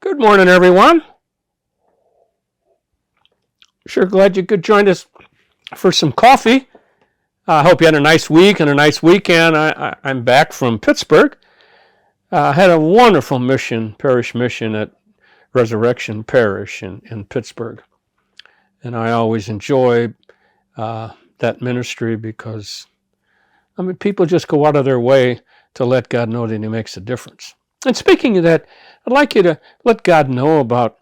Good morning, everyone. Sure glad you could join us for some coffee. I hope you had a nice week and a nice weekend. I'm back from Pittsburgh. I had a wonderful parish mission at Resurrection Parish in Pittsburgh. And I always enjoy that ministry because, people just go out of their way to let God know that He makes a difference. And speaking of that, I'd like you to let God know about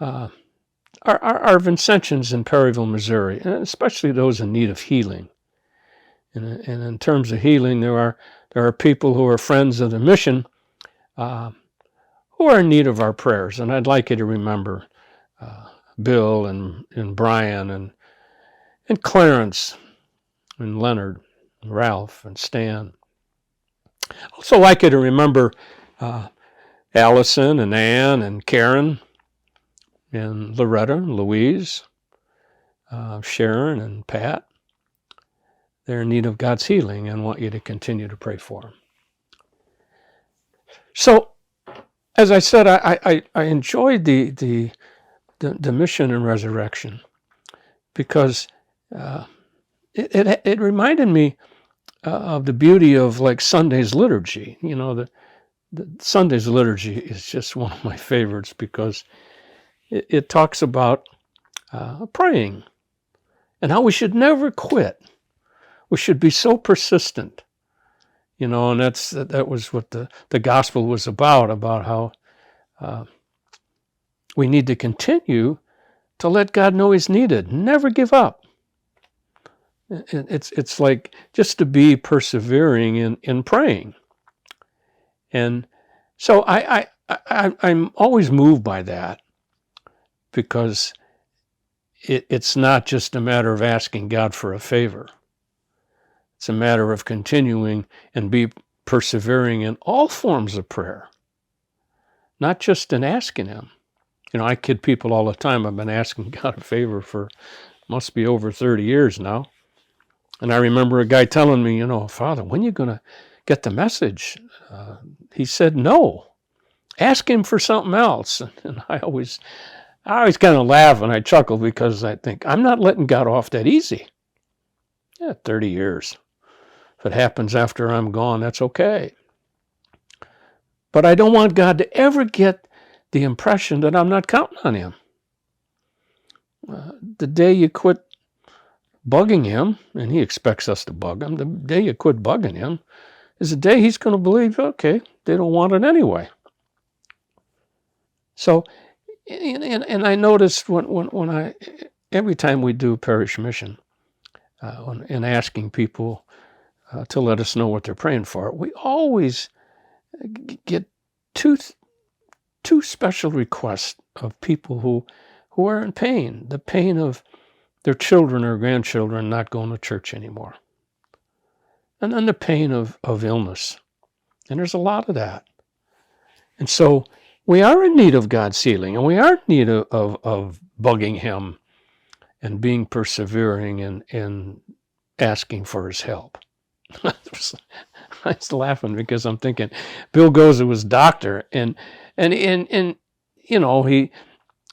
our Vincentians in Perryville, Missouri, and especially those in need of healing. And in terms of healing, there are people who are friends of the mission who are in need of our prayers. And I'd like you to remember Bill and Brian and Clarence and Leonard and Ralph and Stan. I'd also like you to remember Allison and Ann and Karen and Loretta and Louise, Sharon and Pat. They're in need of God's healing and want you to continue to pray for them. So, as I said, I enjoyed the mission and resurrection because it reminded me of the beauty of like Sunday's liturgy. You know, the Sunday's liturgy is just one of my favorites because it talks about praying and how we should never quit. We should be so persistent, and that was what the gospel was about how we need to continue to let God know He's needed. Never give up. It's like just to be persevering in praying. And so I'm always moved by that because it's not just a matter of asking God for a favor. It's a matter of continuing and be persevering in all forms of prayer, not just in asking Him. I kid people all the time. I've been asking God a favor for must be over 30 years now. And I remember a guy telling me, Father, when are you going to get the message? He said, no, ask Him for something else. And I always kind of laugh and I chuckle because I think I'm not letting God off that easy. 30 years. If it happens after I'm gone, that's okay. But I don't want God to ever get the impression that I'm not counting on Him. The day you quit bugging Him, and He expects us to bug Him, the day you quit bugging Him is the day He's going to believe, okay, they don't want it anyway. So, and I noticed when every time we do parish mission, and asking people to let us know what they're praying for, we always get two special requests of people who are in pain, the pain of their children or grandchildren not going to church anymore, and then the pain of illness. And there's a lot of that. And so we are in need of God's healing, and we are in need of bugging Him and being persevering and asking for His help. I was laughing because I'm thinking Bill goes to his doctor and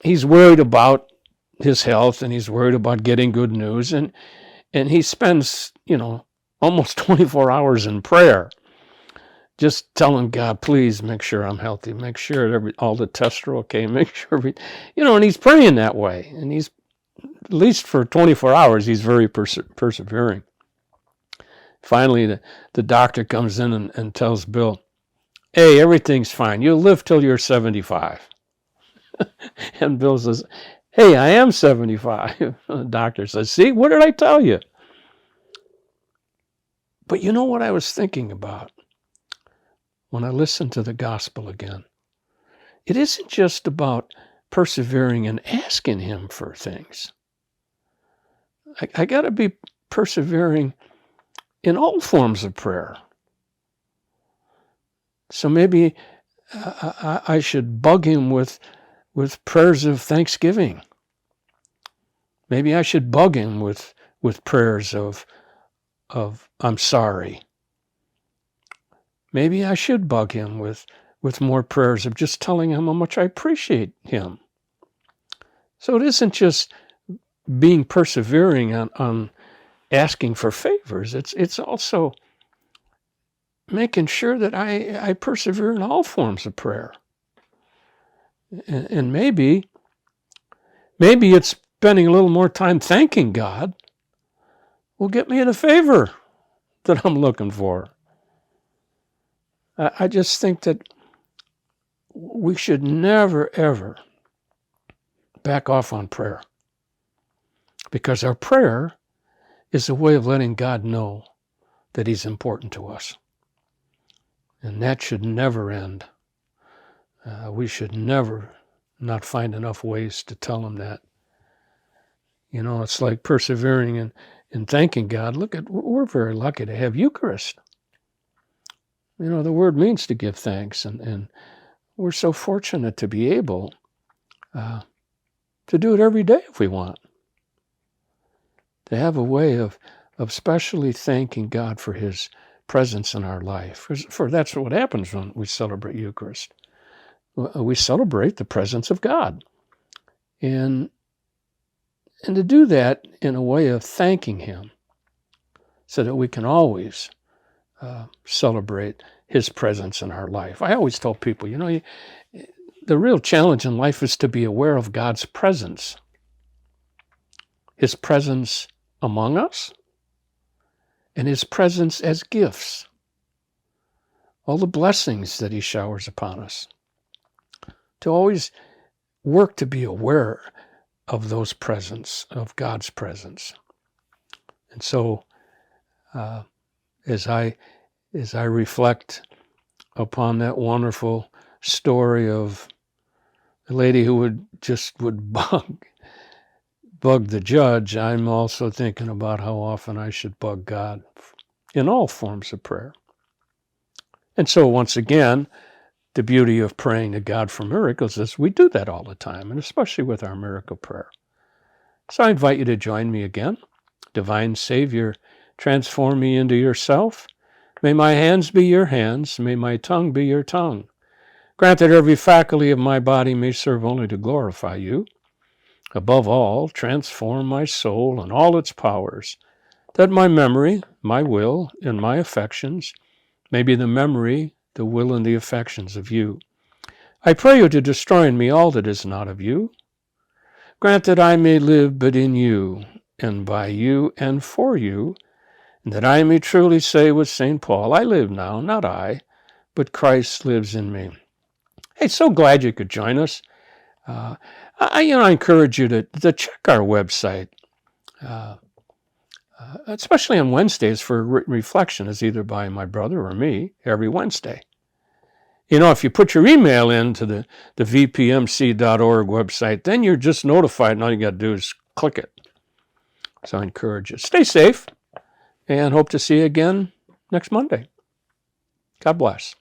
he's worried about his health and he's worried about getting good news and he spends almost 24 hours in prayer just telling God, please make sure I'm healthy, make sure all the tests are okay, make sure and he's praying that way, and he's at least for 24 hours he's very persevering. Finally, the doctor comes in and tells Bill, hey, everything's fine. You'll live till you're 75. And Bill says, hey, I am 75. The doctor says, see, what did I tell you? But you know what I was thinking about when I listened to the gospel again? It isn't just about persevering and asking Him for things. I got to be persevering in all forms of prayer. So maybe I should bug Him with prayers of thanksgiving. Maybe I should bug Him with prayers of I'm sorry. Maybe I should bug Him with with more prayers of just telling him how much I appreciate him. So it isn't just being persevering on asking for favors. It's also making sure that I persevere in all forms of prayer. And maybe it's spending a little more time thanking God will get me the favor that I'm looking for. I just think that we should never, ever back off on prayer, because our prayer is a way of letting God know that he's important to us. And that should never end. We should never not find enough ways to tell him that. You know, it's like persevering and thanking God. We're very lucky to have Eucharist. You know, the word means to give thanks, and we're so fortunate to be able to do it every day if we want. To have a way of specially thanking God for his presence in our life. For that's what happens when we celebrate Eucharist. We celebrate the presence of God. And to do that in a way of thanking him so that we can always celebrate his presence in our life. I always tell people, you know, the real challenge in life is to be aware of God's presence. His presence among us and his presence as gifts. All the blessings that he showers upon us. To always work to be aware of those presence, of God's presence. And so, as I reflect upon that wonderful story of a lady who would bug the judge, I'm also thinking about how often I should bug God in all forms of prayer. And so once again, the beauty of praying to God for miracles is we do that all the time, and especially with our miracle prayer. So I invite you to join me again. Divine Savior, transform me into yourself. May my hands be your hands. May my tongue be your tongue. Grant that every faculty of my body may serve only to glorify you. Above all, transform my soul and all its powers, that my memory, my will, and my affections may be the memory, the will, and the affections of you. I pray you to destroy in me all that is not of you. Grant that I may live but in you, and by you, and for you, and that I may truly say with St. Paul, I live now, not I, but Christ lives in me. Hey, so glad you could join us. I encourage you to check our website, especially on Wednesdays for written reflection, is either by my brother or me every Wednesday. You know, if you put your email into the VPMC.org website, then you're just notified, and all you got to do is click it. So I encourage you. Stay safe, and hope to see you again next Monday. God bless.